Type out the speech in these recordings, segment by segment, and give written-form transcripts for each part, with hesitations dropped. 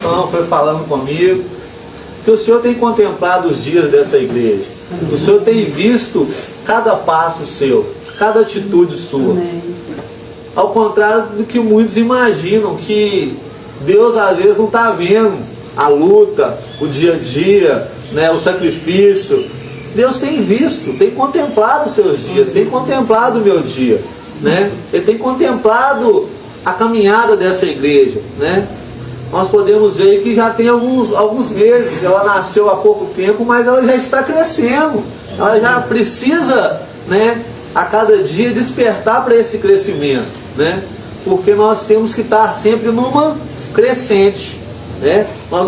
coração, foi falando comigo, que o Senhor tem contemplado os dias dessa igreja. O Senhor tem visto cada passo seu, cada atitude sua. Ao contrário do que muitos imaginam, que Deus às vezes não está vendo a luta, o dia a dia, né, o sacrifício. Deus tem visto, tem contemplado os seus dias, tem contemplado o meu dia, né? Ele tem contemplado a caminhada dessa igreja, né? Nós podemos ver que já tem alguns meses, ela nasceu há pouco tempo, mas ela já está crescendo, ela já precisa, né, a cada dia despertar para esse crescimento, né? Porque nós temos que estar sempre numa crescente, né? Nós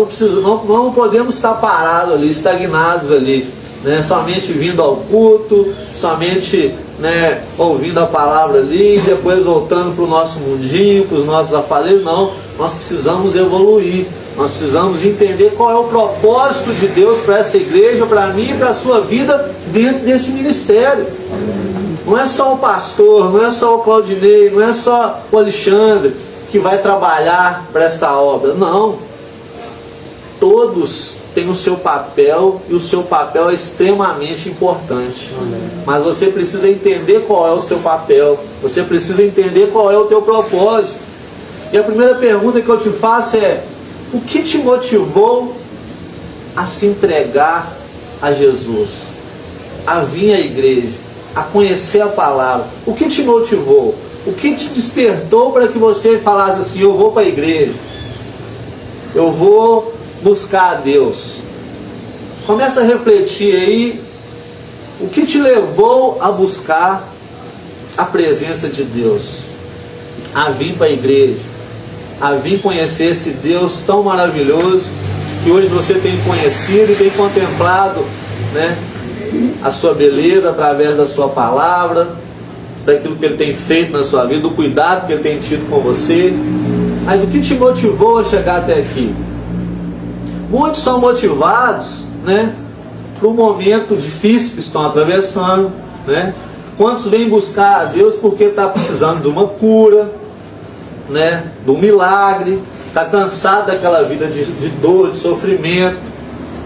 não podemos estar parados ali, estagnados ali, né? Somente vindo ao culto, somente, né, ouvindo a palavra ali, depois voltando para o nosso mundinho, para os nossos afazeres. Não, nós precisamos evoluir, nós precisamos entender qual é o propósito de Deus para essa igreja, para mim e para a sua vida dentro desse ministério. Não é só o pastor, não é só o Claudinei, não é só o Alexandre que vai trabalhar para esta obra. Não. Todos têm o seu papel, e o seu papel é extremamente importante. Mas você precisa entender qual é o seu papel, você precisa entender qual é o teu propósito. E a primeira pergunta que eu te faço é: o que te motivou a se entregar a Jesus, a vir à igreja, a conhecer a palavra? O que te motivou? O que te despertou para que você falasse assim: eu vou para a igreja, eu vou buscar a Deus? Começa a refletir aí, o que te levou a buscar a presença de Deus, a vir para a igreja, a vir conhecer esse Deus tão maravilhoso que hoje você tem conhecido e tem contemplado, né, a sua beleza através da sua palavra, daquilo que Ele tem feito na sua vida, do cuidado que Ele tem tido com você. Mas o que te motivou a chegar até aqui? Muitos são motivados, né, para o momento difícil que estão atravessando, né? Quantos vêm buscar a Deus porque está precisando de uma cura, né, de um milagre, está cansado daquela vida de dor, de sofrimento,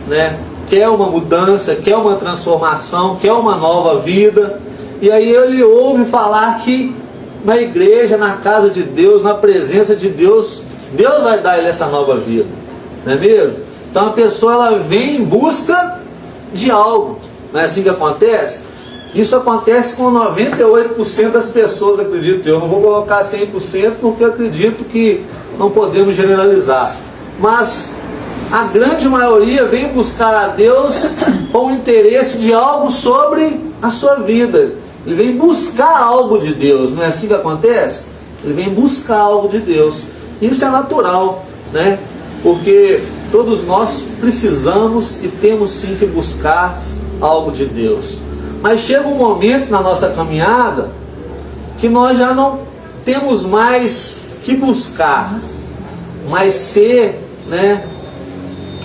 né? Quer uma mudança, quer uma transformação, quer uma nova vida. E aí ele ouve falar que na igreja, na casa de Deus, na presença de Deus, Deus vai dar ele essa nova vida, não é mesmo? Então a pessoa, ela vem em busca de algo. Não é assim que acontece? Isso acontece com 98% das pessoas, acredito eu. Não vou colocar 100% porque eu acredito que não podemos generalizar. Mas a grande maioria vem buscar a Deus com o interesse de algo sobre a sua vida. Ele vem buscar algo de Deus. Não é assim que acontece? Ele vem buscar algo de Deus. Isso é natural, né? Porque todos nós precisamos e temos sim que buscar algo de Deus. Mas chega um momento na nossa caminhada que nós já não temos mais que buscar, mas ser, né,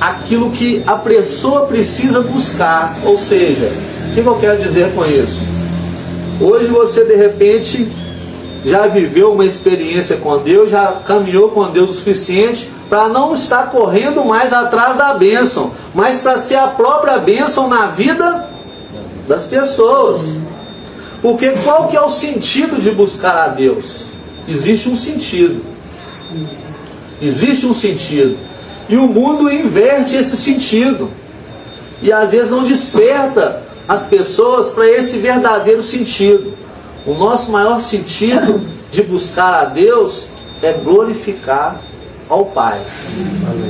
aquilo que a pessoa precisa buscar. Ou seja, o que eu quero dizer com isso? Hoje você de repente já viveu uma experiência com Deus, já caminhou com Deus o suficiente para não estar correndo mais atrás da bênção, mas para ser a própria bênção na vida das pessoas. Porque qual que é o sentido de buscar a Deus? Existe um sentido. Existe um sentido. E o mundo inverte esse sentido. E às vezes não desperta as pessoas para esse verdadeiro sentido. O nosso maior sentido de buscar a Deus é glorificar ao Pai.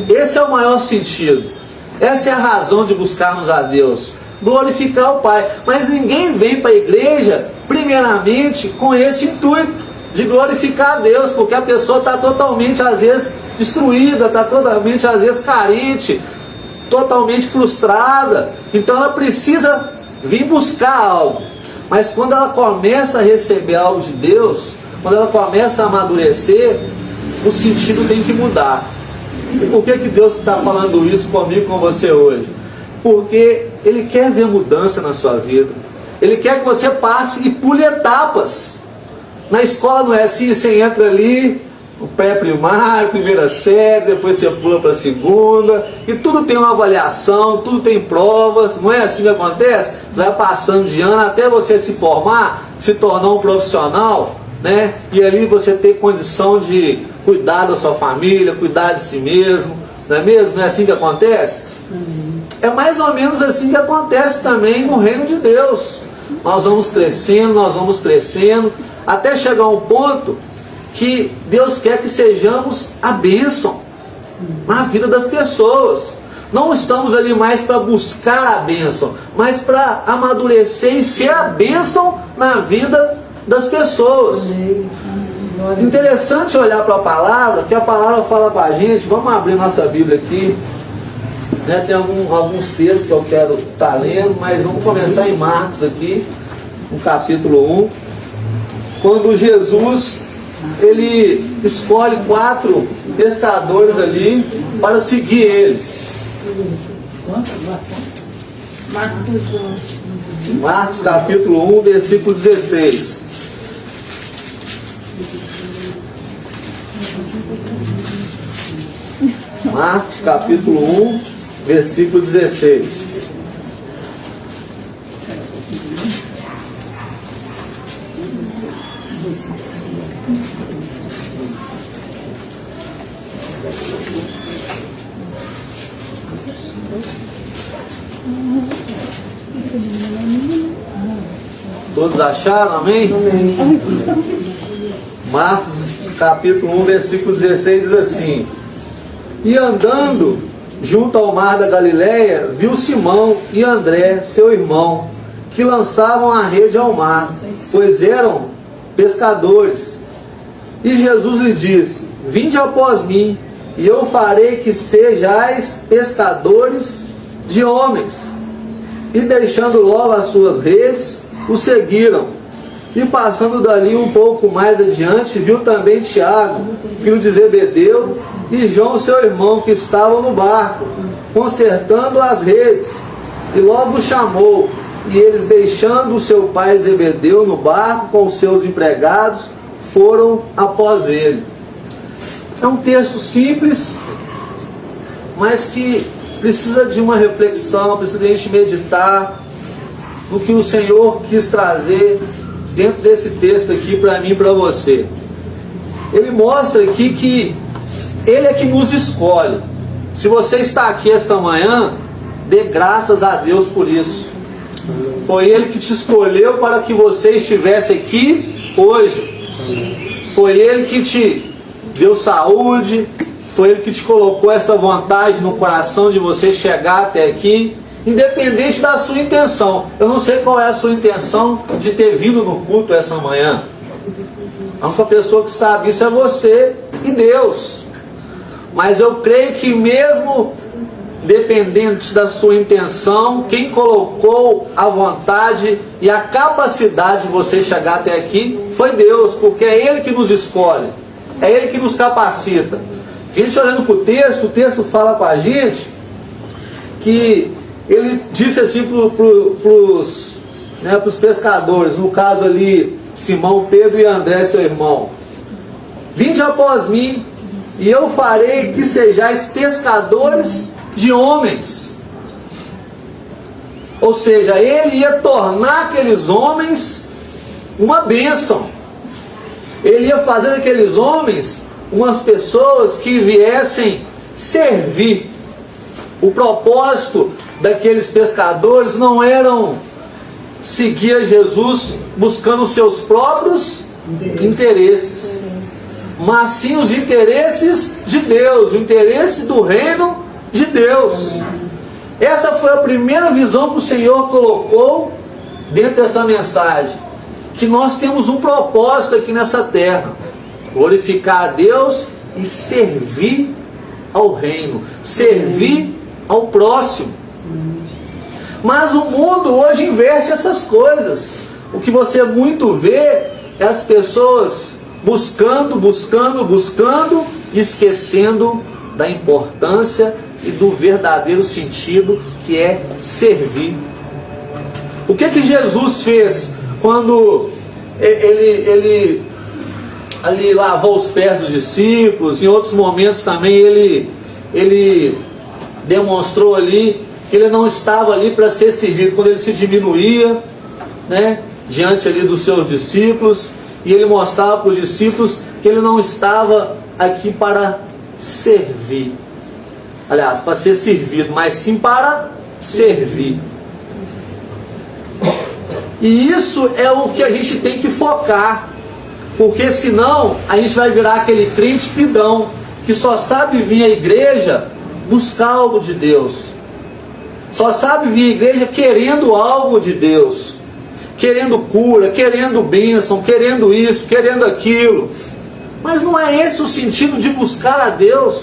Esse é o maior sentido. Essa é a razão de buscarmos a Deus. Glorificar o Pai. Mas ninguém vem para a igreja primeiramente com esse intuito de glorificar a Deus, porque a pessoa está totalmente, às vezes, destruída, está totalmente, às vezes, carente, totalmente frustrada. Então ela precisa vir buscar algo. Mas quando ela começa a receber algo de Deus, quando ela começa a amadurecer, o sentido tem que mudar. E por que Deus está falando isso comigo e com você hoje? Porque Ele quer ver mudança na sua vida. Ele quer que você passe e pule etapas. Na escola não é assim, você entra ali, o pré-primário, primeira série, depois você pula para a segunda, e tudo tem uma avaliação, tudo tem provas, não é assim que acontece? Você vai passando de ano até você se formar, se tornar um profissional, né? E ali você ter condição de cuidar da sua família, cuidar de si mesmo, não é mesmo? Não é assim que acontece? É mais ou menos assim que acontece também no reino de Deus. Nós vamos crescendo, até chegar a um ponto que Deus quer que sejamos a bênção na vida das pessoas. Não estamos ali mais para buscar a bênção, mas para amadurecer e ser a bênção na vida das pessoas. Interessante olhar para a palavra, que a palavra fala para a gente. Vamos abrir nossa Bíblia aqui, né? Tem alguns textos que eu quero estar lendo, mas vamos começar em Marcos aqui, no capítulo 1, quando Jesus ele escolhe 4 pescadores ali para seguir eles. Marcos capítulo 1, versículo 16. Marcos capítulo 1, versículo 16. Todos acharam? Amém? Amém. Marcos capítulo 1, versículo 16 diz assim: E andando junto ao mar da Galileia, viu Simão e André, seu irmão, que lançavam a rede ao mar, pois eram pescadores. E Jesus lhe disse: Vinde após mim, e eu farei que sejais pescadores de homens. E deixando logo as suas redes, o seguiram. E passando dali um pouco mais adiante, viu também Tiago, filho de Zebedeu, e João, seu irmão, que estavam no barco, consertando as redes. E logo o chamou, e eles, deixando o seu pai Zebedeu no barco com os seus empregados, foram após ele. É um texto simples, mas que precisa de uma reflexão, precisa de a gente meditar no que o Senhor quis trazer dentro desse texto aqui para mim e para você. Ele mostra aqui que Ele é que nos escolhe. Se você está aqui esta manhã, dê graças a Deus por isso. Foi Ele que te escolheu para que você estivesse aqui hoje. Foi Ele que te deu saúde. Foi Ele que te colocou essa vontade no coração de você chegar até aqui, independente da sua intenção. Eu não sei qual é a sua intenção de ter vindo no culto essa manhã. A única pessoa que sabe isso é você e Deus. Mas eu creio que mesmo dependente da sua intenção, quem colocou a vontade e a capacidade de você chegar até aqui foi Deus, porque é Ele que nos escolhe, é Ele que nos capacita. A gente olhando para o texto fala para a gente que Ele disse assim para os pescadores, no caso ali Simão, Pedro e André, seu irmão: Vinde após mim, e eu farei que sejais pescadores de homens. Ou seja, Ele ia tornar aqueles homens uma bênção. Ele ia fazer daqueles homens umas pessoas que viessem servir. O propósito daqueles pescadores não eram seguir Jesus buscando os seus próprios interesses, mas sim os interesses de Deus, o interesse do reino de Deus. Essa foi a primeira visão que o Senhor colocou dentro dessa mensagem, que nós temos um propósito aqui nessa terra: glorificar a Deus e servir ao reino, servir ao próximo. Mas o mundo hoje inverte essas coisas. O que você muito vê é as pessoas buscando, esquecendo da importância e do verdadeiro sentido que é servir. O que Jesus fez quando ele ali lavou os pés dos discípulos. Em outros momentos também ele demonstrou ali que ele não estava ali para ser servido, quando ele se diminuía, né, diante ali dos seus discípulos, e ele mostrava para os discípulos que ele não estava aqui para servir, aliás, para ser servido, mas sim para servir. E isso é o que a gente tem que focar, porque senão a gente vai virar aquele crente pidão, que só sabe vir à igreja buscar algo de Deus, só sabe vir à igreja querendo algo de Deus, querendo cura, querendo bênção, querendo isso, querendo aquilo. Mas não é esse o sentido de buscar a Deus.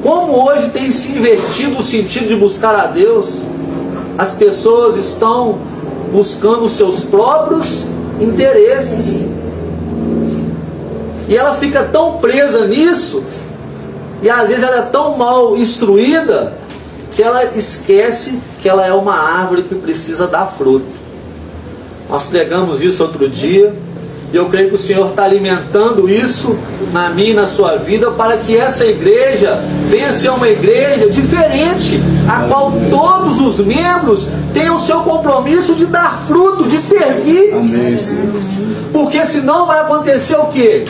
Como hoje tem se invertido o sentido de buscar a Deus, as pessoas estão buscando os seus próprios interesses, e ela fica tão presa nisso, e às vezes ela é tão mal instruída, que ela esquece que ela é uma árvore que precisa dar fruto. Nós pregamos isso outro dia, e eu creio que o Senhor está alimentando isso na minha e na sua vida, para que essa igreja venha ser uma igreja diferente, a qual todos os membros tenham o seu compromisso de dar fruto, de servir. Amém, Senhor. Porque senão vai acontecer o quê?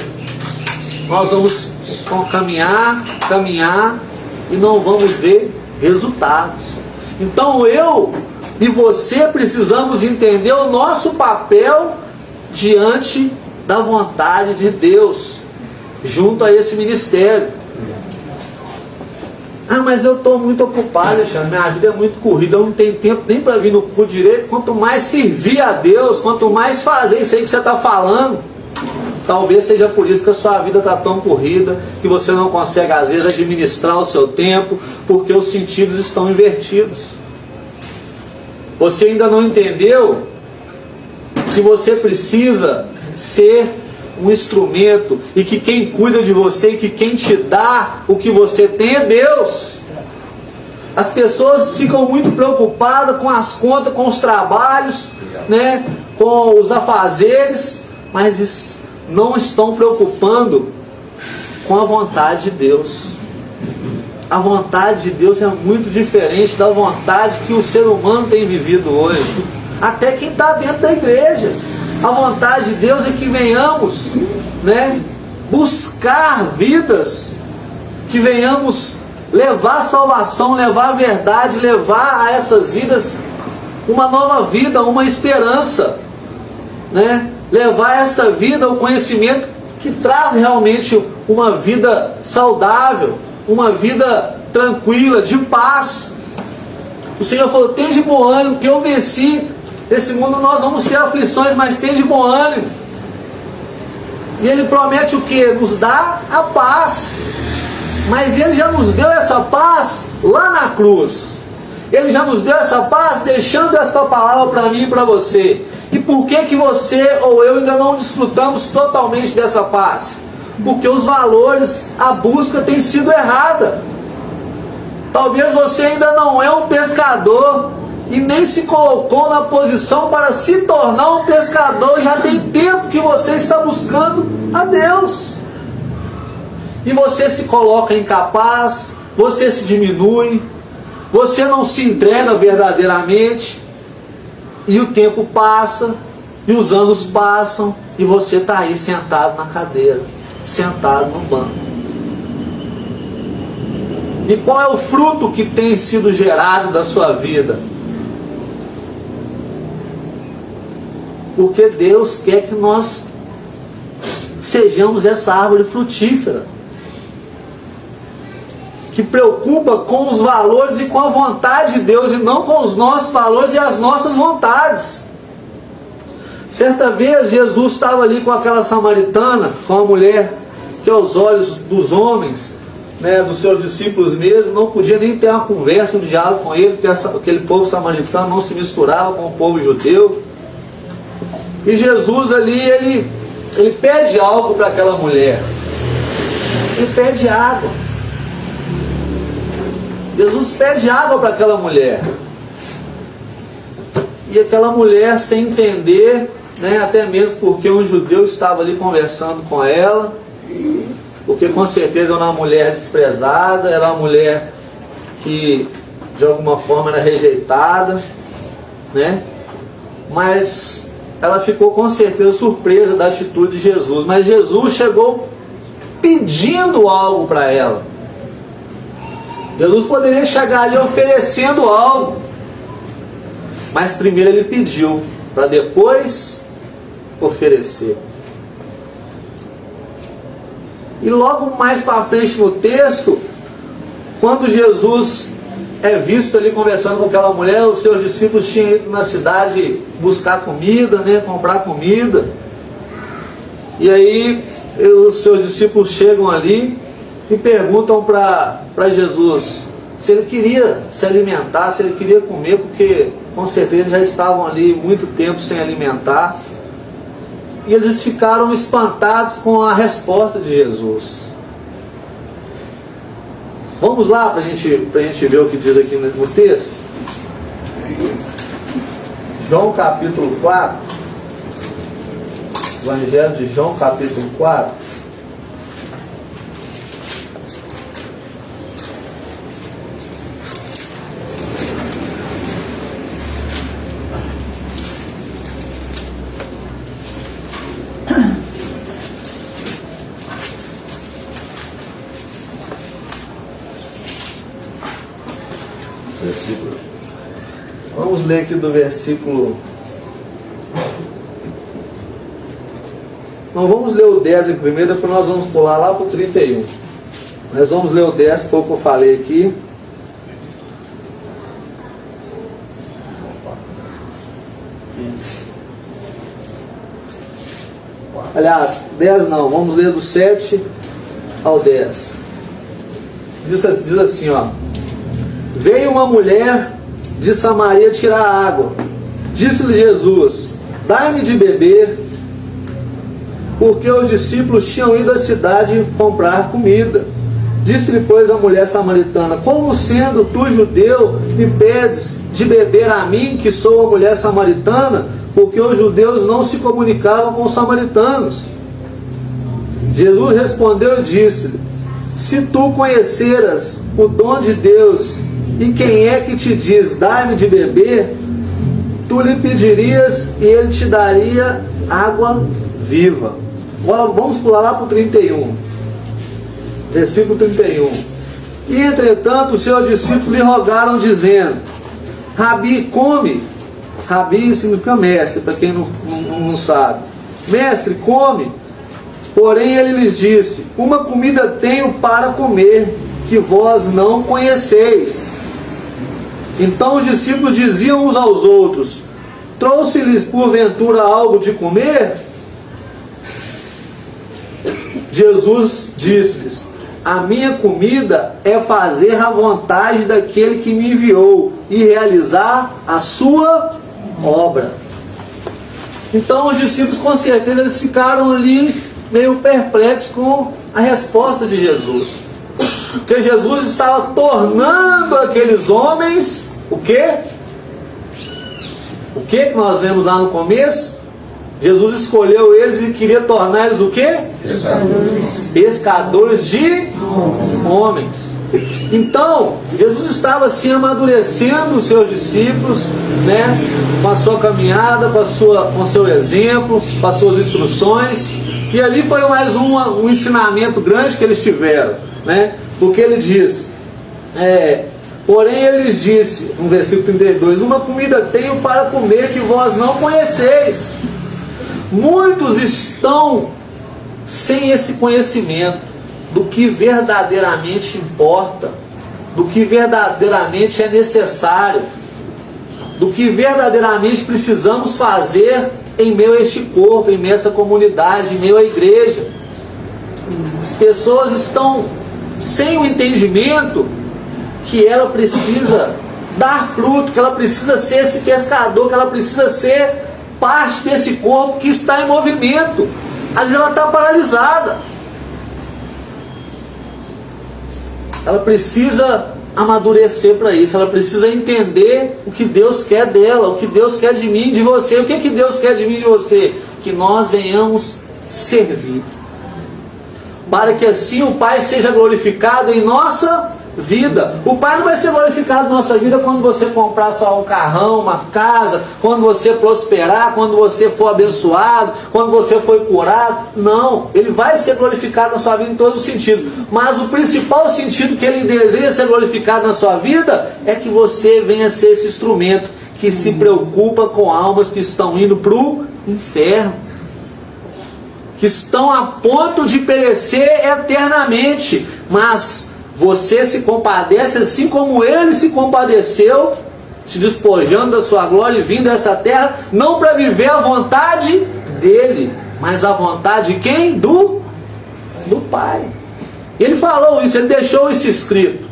Nós vamos caminhar e não vamos ver resultados. Então eu e você precisamos entender o nosso papel diante da vontade de Deus, junto a esse ministério. Ah, mas eu estou muito ocupado, Alexandre, minha vida é muito corrida, eu não tenho tempo nem para vir no culto direito. Quanto mais servir a Deus, quanto mais fazer isso aí que você está falando. Talvez seja por isso que a sua vida está tão corrida, que você não consegue às vezes administrar o seu tempo, porque os sentidos estão invertidos. Você ainda não entendeu que você precisa ser um instrumento, e que quem cuida de você e que quem te dá o que você tem é Deus. As pessoas ficam muito preocupadas com as contas, com os trabalhos, né, com os afazeres, mas não estão preocupando com a vontade de Deus. A vontade de Deus é muito diferente da vontade que o ser humano tem vivido hoje, até quem está dentro da igreja. A vontade de Deus é que venhamos, né, buscar vidas, que venhamos levar a salvação, levar a verdade, levar a essas vidas uma nova vida, uma esperança, né? Levar a esta vida o conhecimento que traz realmente uma vida saudável, uma vida tranquila, de paz. O Senhor falou: tem de bom ânimo, que eu venci. Nesse mundo nós vamos ter aflições, mas tem de bom ânimo. E Ele promete o que? Nos dá a paz. Mas Ele já nos deu essa paz lá na cruz. Ele já nos deu essa paz deixando essa palavra para mim e para você. E por que você ou eu ainda não desfrutamos totalmente dessa paz? Porque os valores, a busca tem sido errada. Talvez você ainda não é um pescador e nem se colocou na posição para se tornar um pescador. Já tem tempo que você está buscando a Deus, e você se coloca incapaz, você se diminui, você não se entrega verdadeiramente, e o tempo passa, e os anos passam, e você está aí sentado na cadeira, sentado no banco. E qual é o fruto que tem sido gerado da sua vida? Porque Deus quer que nós sejamos essa árvore frutífera, que preocupa com os valores e com a vontade de Deus, e não com os nossos valores e as nossas vontades. Certa vez Jesus estava ali com aquela samaritana, com a mulher que aos olhos dos homens, né, dos seus discípulos mesmo, não podia nem ter uma conversa, um diálogo com ele, porque aquele povo samaritano não se misturava com o povo judeu. E Jesus ali, ele pede algo para aquela mulher. Ele pede água. Jesus pede água para aquela mulher. E aquela mulher, sem entender, né? Até mesmo porque um judeu estava ali conversando com ela, porque com certeza era uma mulher desprezada, era uma mulher que de alguma forma era rejeitada, né? Mas ela ficou com certeza surpresa da atitude de Jesus. Mas Jesus chegou pedindo algo para ela. Jesus poderia chegar ali oferecendo algo, mas primeiro ele pediu, para depois oferecer. E logo mais para frente no texto, quando Jesus é visto ali conversando com aquela mulher, os seus discípulos tinham ido na cidade buscar comida, né, comprar comida. E aí os seus discípulos chegam ali e perguntam para Jesus se ele queria se alimentar, se ele queria comer, porque com certeza já estavam ali muito tempo sem alimentar. E eles ficaram espantados com a resposta de Jesus. Vamos lá para a gente ver o que diz aqui no texto. João capítulo 4. Evangelho de João capítulo 4. Vamos ler aqui do versículo. Não, vamos ler o 10 em primeiro, depois nós vamos pular lá para o 31. Nós vamos ler o 10, que foi o que eu falei aqui. Aliás, 10 não, vamos ler do 7 ao 10. Diz assim, ó. Veio uma mulher de Samaria tirar água. Disse-lhe Jesus: dai-me de beber, porque os discípulos tinham ido à cidade comprar comida. Disse-lhe, pois, a mulher samaritana: como sendo tu judeu, me pedes de beber a mim, que sou a mulher samaritana? Porque os judeus não se comunicavam com os samaritanos. Jesus respondeu e disse-lhe: se tu conheceras o dom de Deus, e quem é que te diz, dai-me de beber, tu lhe pedirias e ele te daria água viva. Agora vamos pular lá para o 31. Versículo 31. E entretanto os seus discípulos lhe rogaram, dizendo: Rabi, come. Rabi significa mestre, para quem não sabe. Mestre, come. Porém ele lhes disse: uma comida tenho para comer, que vós não conheceis. Então os discípulos diziam uns aos outros: trouxe-lhes porventura algo de comer? Jesus disse-lhes: a minha comida é fazer a vontade daquele que me enviou e realizar a sua obra. Então os discípulos, com certeza, eles ficaram ali meio perplexos com a resposta de Jesus. Porque Jesus estava tornando aqueles homens o quê? O que nós vemos lá no começo? Jesus escolheu eles e queria tornar eles o quê? Pescadores de homens. Então, Jesus estava assim amadurecendo os seus discípulos, né? Com a sua caminhada, com o seu exemplo, com as suas instruções. E ali foi mais um ensinamento grande que eles tiveram, né? Porque ele diz, porém ele lhes disse, no versículo 32, uma comida tenho para comer que vós não conheceis. Muitos estão sem esse conhecimento do que verdadeiramente importa, do que verdadeiramente é necessário, do que verdadeiramente precisamos fazer em meio a este corpo, em meio a essa comunidade, em meio à igreja. As pessoas estão sem o entendimento que ela precisa dar fruto, que ela precisa ser esse pescador, que ela precisa ser parte desse corpo que está em movimento. Às vezes ela está paralisada. Ela precisa amadurecer para isso, ela precisa entender o que Deus quer dela, o que Deus quer de mim, de você. O que que Deus quer de mim, de você? Que nós venhamos servir, para que assim o Pai seja glorificado em nossa vida. O Pai não vai ser glorificado na nossa vida quando você comprar só um carrão, uma casa, quando você prosperar, quando você for abençoado, quando você for curado. Não, Ele vai ser glorificado na sua vida em todos os sentidos, mas o principal sentido que Ele deseja ser glorificado na sua vida é que você venha ser esse instrumento que se preocupa com almas que estão indo para o inferno, que estão a ponto de perecer eternamente, mas você se compadece assim como Ele se compadeceu, se despojando da sua glória e vindo a essa terra, não para viver a vontade dEle, mas a vontade de quem? Do Pai. Ele falou isso, Ele deixou isso escrito.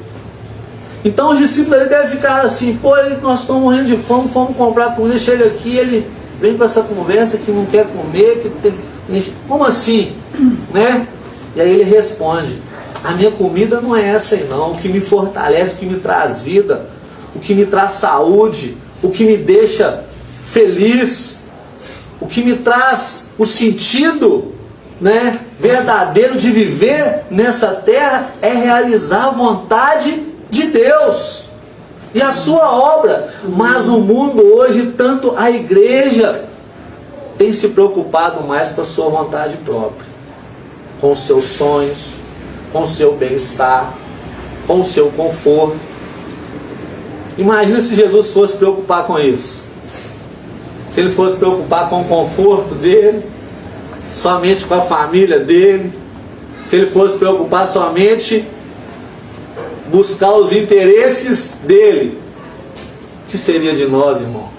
Então os discípulos ali devem ficar assim: pô, nós estamos morrendo de fome, fomos comprar comida, chega aqui, Ele vem para essa conversa que não quer comer, que tem... Como assim? Né? E aí Ele responde: a minha comida não é essa aí não. O que me fortalece, o que me traz vida, o que me traz saúde, o que me deixa feliz, o que me traz o sentido, né, verdadeiro de viver nessa terra é realizar a vontade de Deus e a sua obra. Mas o mundo hoje, tanto a igreja, tem se preocupado mais com a sua vontade própria, com os seus sonhos, com o seu bem-estar, com o seu conforto. Imagina se Jesus fosse preocupar com isso. Se Ele fosse preocupar com o conforto dele, somente com a família dele, se Ele fosse preocupar somente buscar os interesses dele, o que seria de nós, irmão?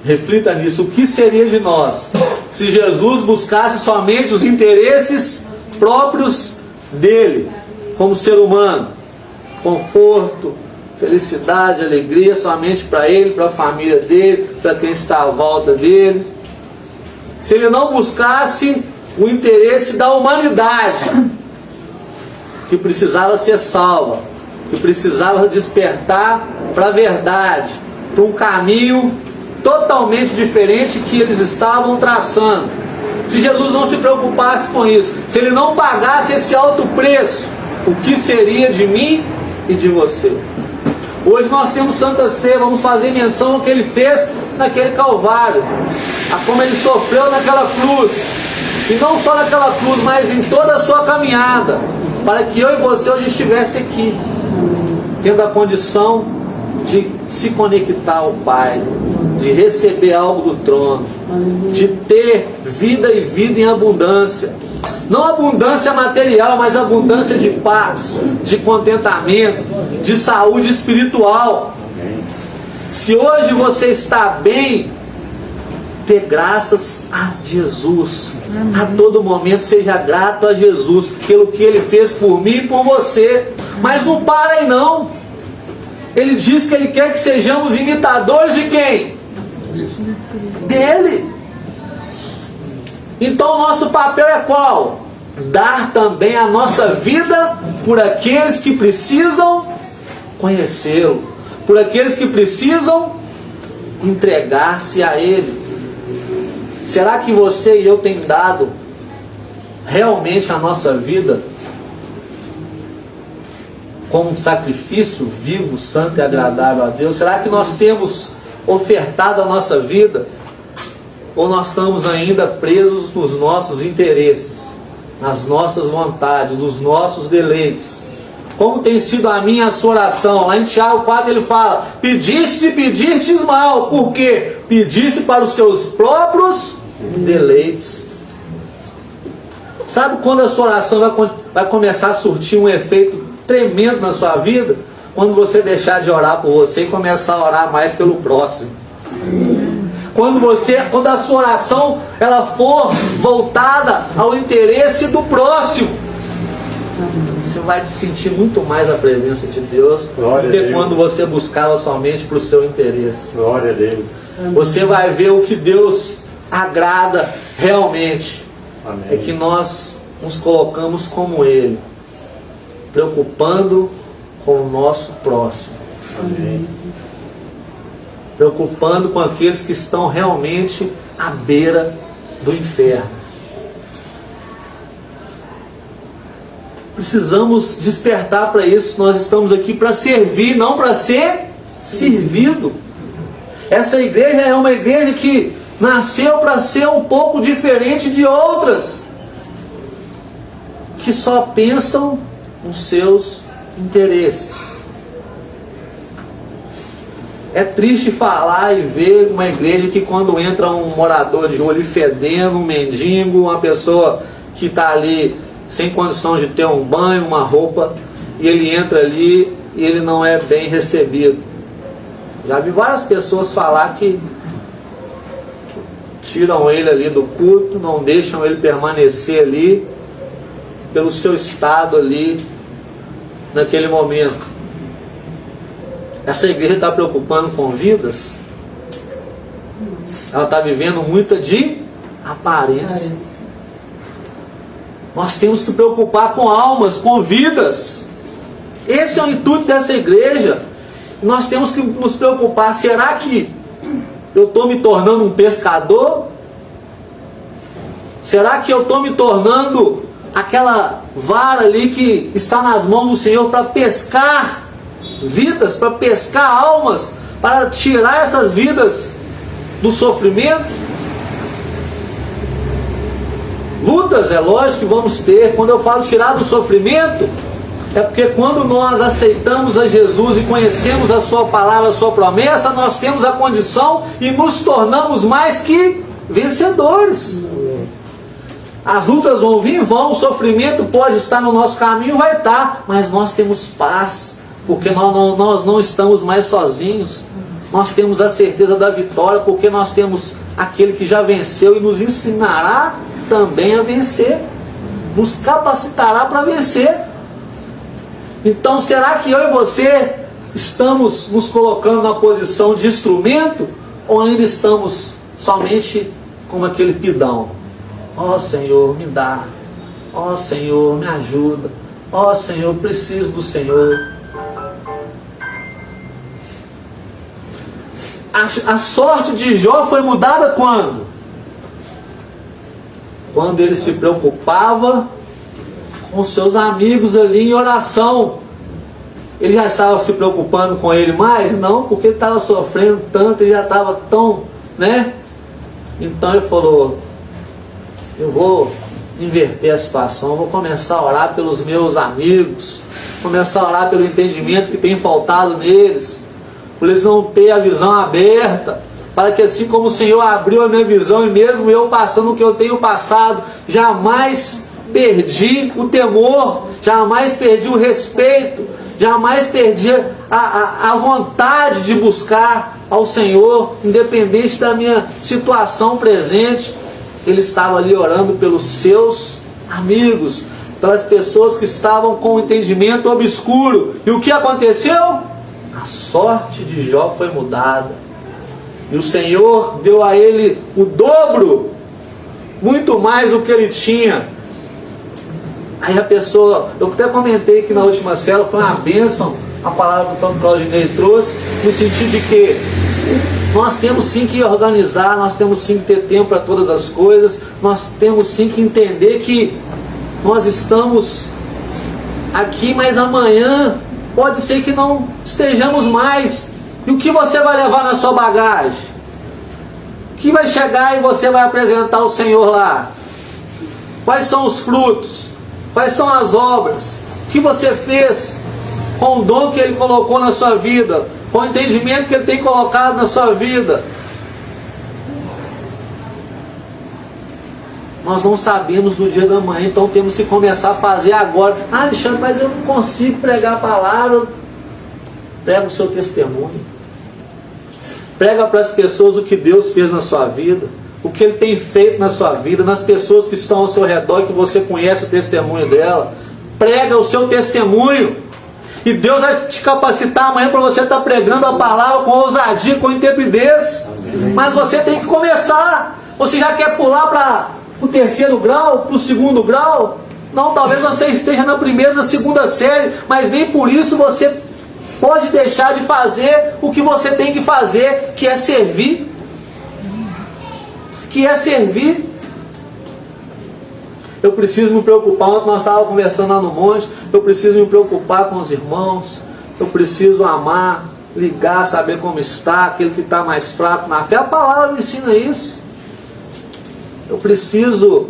Reflita nisso. O que seria de nós se Jesus buscasse somente os interesses próprios dele, como ser humano? Conforto, felicidade, alegria somente para ele, para a família dele, para quem está à volta dele. Se ele não buscasse o interesse da humanidade, que precisava ser salva, que precisava despertar para a verdade, para um caminho totalmente diferente que eles estavam traçando. Se Jesus não se preocupasse com isso, se Ele não pagasse esse alto preço, o que seria de mim e de você? Hoje nós temos Santa Ceia, vamos fazer menção ao que Ele fez naquele Calvário, a como Ele sofreu naquela cruz, e não só naquela cruz, mas em toda a sua caminhada, para que eu e você hoje estivesse aqui, tendo a condição de se conectar ao Pai, de receber algo do trono, de ter vida e vida em abundância. Não abundância material, mas abundância de paz, de contentamento, de saúde espiritual. Se hoje você está bem, dê graças a Jesus. A todo momento seja grato a Jesus pelo que Ele fez por mim e por você. Mas não para aí não. Ele diz que Ele quer que sejamos imitadores de quem? Dele. Então o nosso papel é qual? Dar também a nossa vida por aqueles que precisam conhecê-lo, por aqueles que precisam entregar-se a Ele. Será que você e eu tem dado realmente a nossa vida como um sacrifício vivo, santo e agradável a Deus? Será que nós temos ofertado a nossa vida? Ou nós estamos ainda presos nos nossos interesses, nas nossas vontades, nos nossos deleites? Como tem sido a minha a sua oração? Lá em Tiago 4 ele fala: pediste e pedistes mal. Por quê? Pediste para os seus próprios deleites. Sabe quando a sua oração vai começar a surtir um efeito tremendo na sua vida? Quando você deixar de orar por você e começar a orar mais pelo próximo. Quando a sua oração ela for voltada ao interesse do próximo, você vai sentir muito mais a presença de Deus do que quando você buscava somente para o seu interesse. Glória a Deus. Você vai ver o que Deus agrada realmente. Amém. É que nós nos colocamos como Ele, preocupando com o nosso próximo. Amém. Preocupando com aqueles que estão realmente à beira do inferno. Precisamos despertar para isso. Nós estamos aqui para servir, não para ser servido. Essa igreja é uma igreja que nasceu para ser um pouco diferente de outras, que só pensam nos seus interesses. É triste falar e ver uma igreja que quando entra um morador de rua ali fedendo, um mendigo, uma pessoa que está ali sem condição de ter um banho, uma roupa, e ele entra ali e ele não é bem recebido. Já vi várias pessoas falar que tiram ele ali do culto, não deixam ele permanecer ali pelo seu estado ali naquele momento. Essa igreja está preocupando com vidas? Ela está vivendo muita de aparência. Nós temos que preocupar com almas, com vidas. Esse é o intuito dessa igreja. Nós temos que nos preocupar. Será que eu estou me tornando um pescador? Será que eu estou me tornando aquela vara ali que está nas mãos do Senhor para pescar vidas, para pescar almas, para tirar essas vidas do sofrimento? Lutas, é lógico que vamos ter. Quando eu falo tirar do sofrimento, é porque quando nós aceitamos a Jesus e conhecemos a sua palavra, a sua promessa, nós temos a condição e nos tornamos mais que vencedores. As lutas vão vir, vão, o sofrimento pode estar no nosso caminho, vai estar, mas nós temos paz, porque nós não estamos mais sozinhos. Nós temos a certeza da vitória, porque nós temos aquele que já venceu e nos ensinará também a vencer, nos capacitará para vencer. Então, será que eu e você estamos nos colocando na posição de instrumento, ou ainda estamos somente como aquele pidão? Ó Senhor, me dá. Ó Senhor, me ajuda. Ó Senhor, preciso do Senhor. A sorte de Jó foi mudada quando? Quando ele se preocupava com seus amigos ali em oração. Ele já estava se preocupando com ele mais? Não, porque ele estava sofrendo tanto, ele já estava tão, né? Então ele falou, eu vou inverter a situação, vou começar a orar pelos meus amigos, começar a orar pelo entendimento que tem faltado neles, por eles não terem a visão aberta, para que assim como o Senhor abriu a minha visão, e mesmo eu passando o que eu tenho passado, jamais perdi o temor, jamais perdi o respeito, jamais perdi a vontade de buscar ao Senhor, independente da minha situação presente. Ele estava ali orando pelos seus amigos, pelas pessoas que estavam com o entendimento obscuro. E o que aconteceu? A sorte de Jó foi mudada. E o Senhor deu a ele o dobro, muito mais do que ele tinha. Aí a pessoa, eu até comentei que na última célula, foi uma bênção a palavra que o Claudinei trouxe, no sentido de que nós temos sim que organizar, nós temos sim que ter tempo para todas as coisas, nós temos sim que entender que nós estamos aqui, mas amanhã pode ser que não estejamos mais. E o que você vai levar na sua bagagem? O que vai chegar e você vai apresentar ao Senhor lá? Quais são os frutos? Quais são as obras? O que você fez com o dom que Ele colocou na sua vida? Com o entendimento que Ele tem colocado na sua vida? Nós não sabemos do dia da manhã, então temos que começar a fazer agora. Ah, Alexandre, mas eu não consigo pregar a palavra. Prega o seu testemunho. Prega para as pessoas o que Deus fez na sua vida, o que Ele tem feito na sua vida, nas pessoas que estão ao seu redor, que você conhece o testemunho dela. Prega o seu testemunho. E Deus vai te capacitar amanhã para você estar pregando a palavra com ousadia, com intrepidez. Mas você tem que começar. Você já quer pular para o terceiro grau, para o segundo grau? Não, talvez você esteja na primeira, na segunda série, mas nem por isso você pode deixar de fazer o que você tem que fazer, que é servir. Que é servir. Eu preciso me preocupar, ontem nós estávamos conversando lá no monte, eu preciso me preocupar com os irmãos, eu preciso amar, ligar, saber como está, aquele que está mais fraco na fé. A palavra me ensina isso. Eu preciso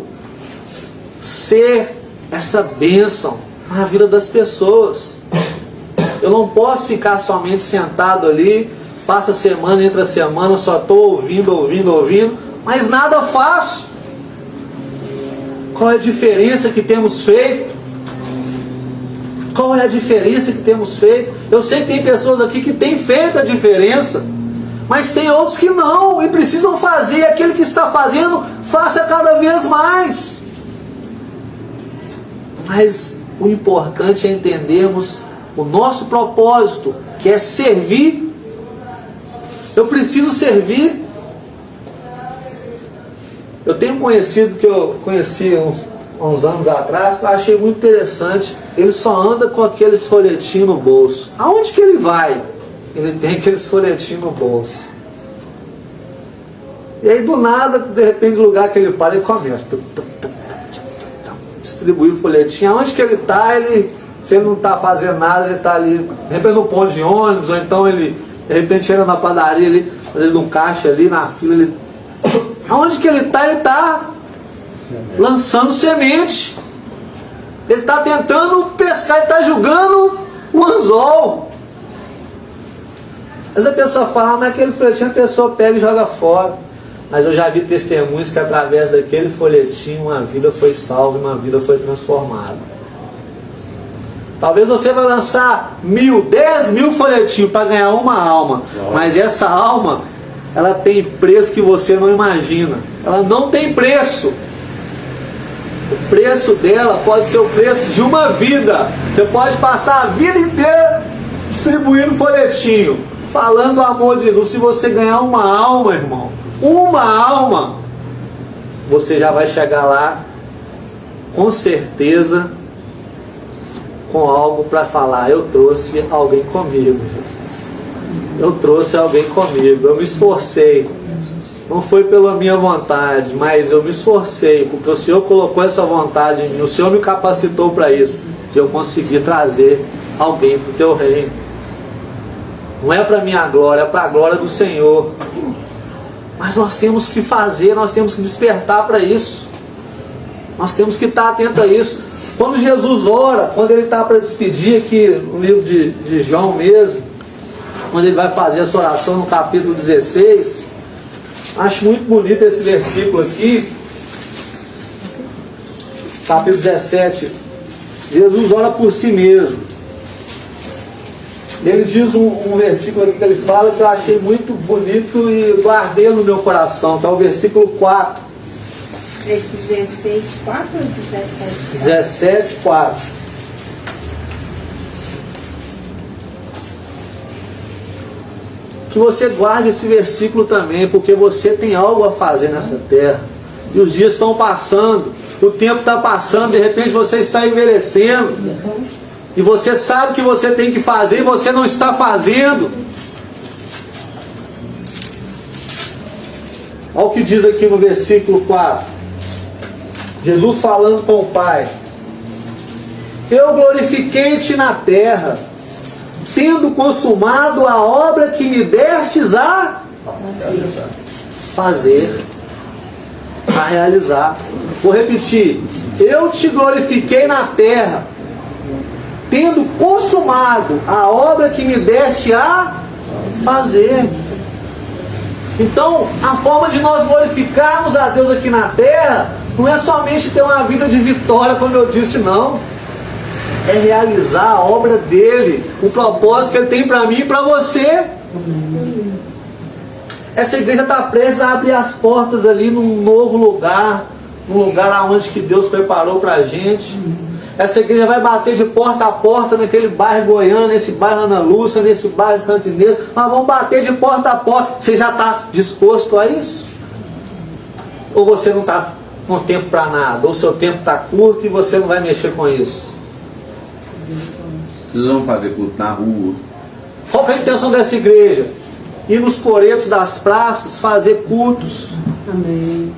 ser essa bênção na vida das pessoas. Eu não posso ficar somente sentado ali, passa semana, entra semana, só estou ouvindo, mas nada faço. Qual é a diferença que temos feito? Qual é a diferença que temos feito? Eu sei que tem pessoas aqui que têm feito a diferença, mas tem outros que não, e precisam fazer. Aquele que está fazendo, faça cada vez mais. Mas o importante é entendermos o nosso propósito, que é servir. Eu preciso servir. Eu tenho um conhecido que eu conheci uns anos atrás, que eu achei muito interessante. Ele só anda com aqueles folhetinhos no bolso. Aonde que ele vai? Ele tem aqueles folhetinhos no bolso. E aí do nada, de repente, no lugar que ele para, ele começa distribuir o folhetinho. Aonde que ele está, se ele não está fazendo nada, ele está ali, de repente no ponto de ônibus, ou então ele, de repente, chega na padaria ali, às vezes num caixa ali, na fila, ele... Aonde que ele está lançando semente. Ele está tentando pescar, ele está jogando o anzol. Mas a pessoa fala, mas aquele folhetinho a pessoa pega e joga fora. Mas eu já vi testemunhos que através daquele folhetinho uma vida foi salva, uma vida foi transformada. Talvez você vai lançar 1000, 10.000 folhetinhos para ganhar uma alma. Mas essa alma, ela tem preço que você não imagina. Ela não tem preço. O preço dela pode ser o preço de uma vida. Você pode passar a vida inteira distribuindo folhetinho, falando o amor de Jesus. Se você ganhar uma alma, irmão, uma alma, você já vai chegar lá com certeza com algo para falar. Eu trouxe alguém comigo, Jesus. Eu trouxe alguém comigo. Eu me esforcei. Não foi pela minha vontade, mas eu me esforcei, porque o Senhor colocou essa vontade em mim, o Senhor me capacitou para isso, que eu consegui trazer alguém para o teu reino. Não é para minha glória, é para a glória do Senhor. Mas nós temos que fazer, nós temos que despertar para isso. Nós temos que estar atento a isso. Quando Jesus ora, quando ele está para despedir aqui no livro de João mesmo, quando ele vai fazer essa oração no capítulo 16, acho muito bonito esse versículo aqui, capítulo 17. Jesus ora por si mesmo. Ele diz um versículo aqui que ele fala que eu achei muito bonito e guardei no meu coração, que é o versículo 4. É 16, 4 ou 17? 17, 4. Que você guarde esse versículo também, porque você tem algo a fazer nessa terra. E os dias estão passando, o tempo está passando, de repente você está envelhecendo. E você sabe o que você tem que fazer e você não está fazendo. Olha o que diz aqui no versículo 4. Jesus falando com o Pai. Eu glorifiquei-te na terra, tendo consumado a obra que me destes a fazer, a realizar. Vou repetir. Eu te glorifiquei na terra, tendo consumado a obra que me deste a fazer. Então, a forma de nós glorificarmos a Deus aqui na terra não é somente ter uma vida de vitória, como eu disse, não. É realizar a obra dele, o propósito que ele tem para mim e para você. Essa igreja está prestes a abrir as portas ali num novo lugar, num lugar onde que Deus preparou para a gente. Essa igreja vai bater de porta a porta naquele bairro Goiânia, nesse bairro Ana Lúcia, nesse bairro Santo Inês. Nós vamos bater de porta a porta. Você já está disposto a isso? Ou você não está com tempo para nada, ou seu tempo está curto e você não vai mexer com isso. Vocês vão fazer culto na rua. Qual que é a intenção dessa igreja? Ir nos coretos das praças, fazer cultos. Amém.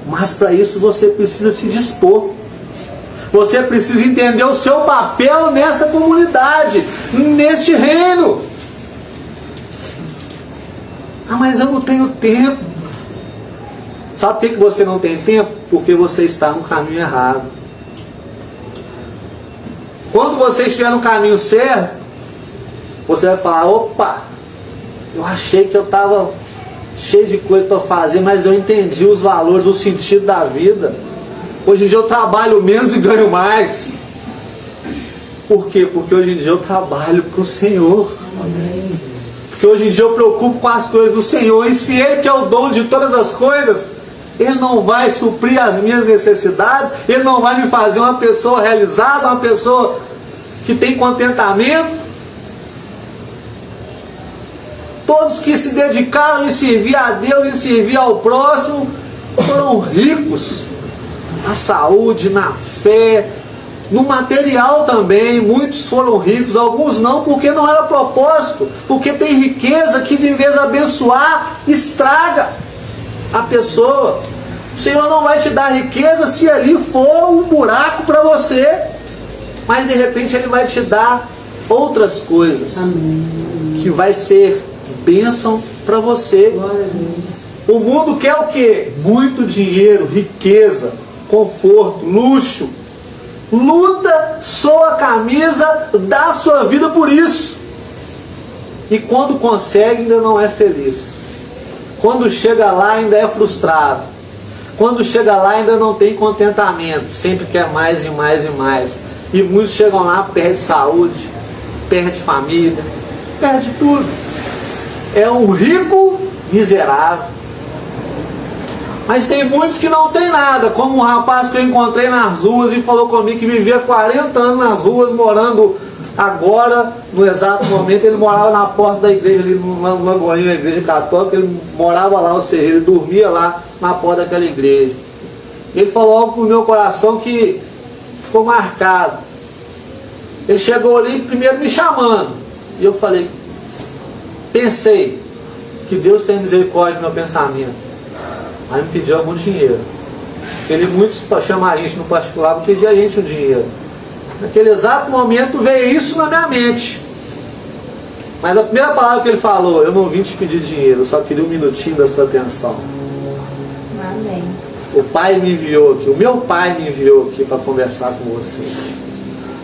Mas para isso você precisa se dispor. Você precisa entender o seu papel nessa comunidade, neste reino. Ah, mas eu não tenho tempo. Sabe por que você não tem tempo? Porque você está no caminho errado. Quando você estiver no caminho certo, você vai falar: opa, eu achei que eu estava cheio de coisa para fazer, mas eu entendi os valores, o sentido da vida. Hoje em dia eu trabalho menos e ganho mais. Por quê? Porque hoje em dia eu trabalho para o Senhor. Porque hoje em dia eu preocupo com as coisas do Senhor. E se Ele, que é o dono de todas as coisas, Ele não vai suprir as minhas necessidades, Ele não vai me fazer uma pessoa realizada, uma pessoa que tem contentamento. Todos que se dedicaram em servir a Deus, em servir ao próximo, foram ricos na saúde, na fé, no material também. Muitos foram ricos, alguns não, porque não era propósito, porque tem riqueza que, de vez de abençoar, estraga a pessoa. O Senhor não vai te dar riqueza se ali for um buraco para você, mas de repente Ele vai te dar outras coisas. Amém. Que vai ser bênção para você. Glória a Deus. O mundo quer o quê? Muito dinheiro, riqueza, conforto, luxo. Luta, soa a camisa, dá a sua vida por isso. E quando consegue, ainda não é feliz. Quando chega lá, ainda é frustrado. Quando chega lá, ainda não tem contentamento. Sempre quer mais e mais e mais. E muitos chegam lá, perde saúde, perde família, perde tudo. É um rico miserável. Mas tem muitos que não tem nada, como um rapaz que eu encontrei nas ruas e falou comigo que vivia 40 anos nas ruas, morando agora, no exato momento, ele morava na porta da igreja, ali no Lagoinho, a igreja católica, ele morava lá, ou seja, ele dormia lá na porta daquela igreja. Ele falou algo no meu coração que ficou marcado. Ele chegou ali primeiro me chamando, e eu falei, pensei que Deus tem misericórdia do meu pensamento. Aí me pediu algum dinheiro. Ele muitos chama a gente no particular para pedir a gente o dinheiro. Naquele exato momento veio isso na minha mente. Mas a primeira palavra que ele falou: eu não vim te pedir dinheiro, eu só queria um minutinho da sua atenção. Amém. O Pai me enviou aqui, o meu Pai me enviou aqui para conversar com você.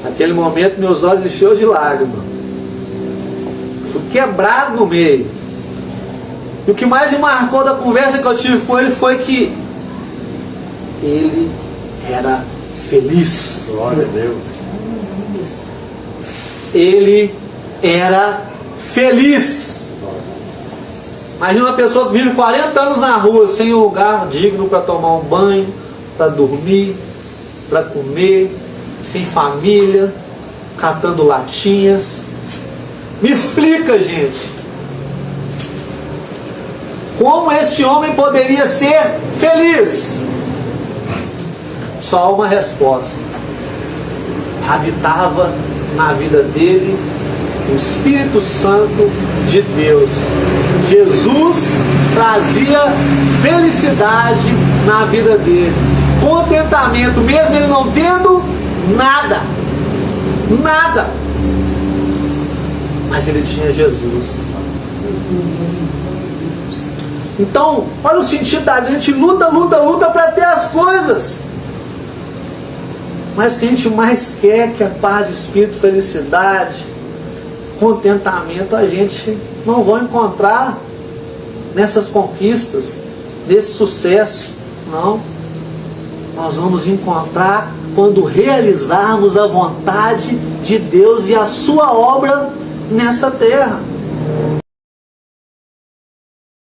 Naquele momento meus olhos encheu de lágrimas. Fui quebrado no meio. E o que mais me marcou da conversa que eu tive com ele foi que ele era feliz. Glória a Deus. Ele era feliz. Imagina uma pessoa que vive 40 anos na rua, sem um lugar digno para tomar um banho, para dormir, para comer, sem família, catando latinhas. Me explica, gente. Como esse homem poderia ser feliz? Só uma resposta. Habitava na vida dele o Espírito Santo de Deus. Jesus trazia felicidade na vida dele. Contentamento, mesmo ele não tendo nada. Nada. Mas ele tinha Jesus. Então, olha o sentido da gente luta para ter as coisas. Mas o que a gente mais quer, que é paz de espírito, felicidade, contentamento, a gente não vai encontrar nessas conquistas, nesse sucesso. Não. Nós vamos encontrar quando realizarmos a vontade de Deus e a sua obra nessa terra.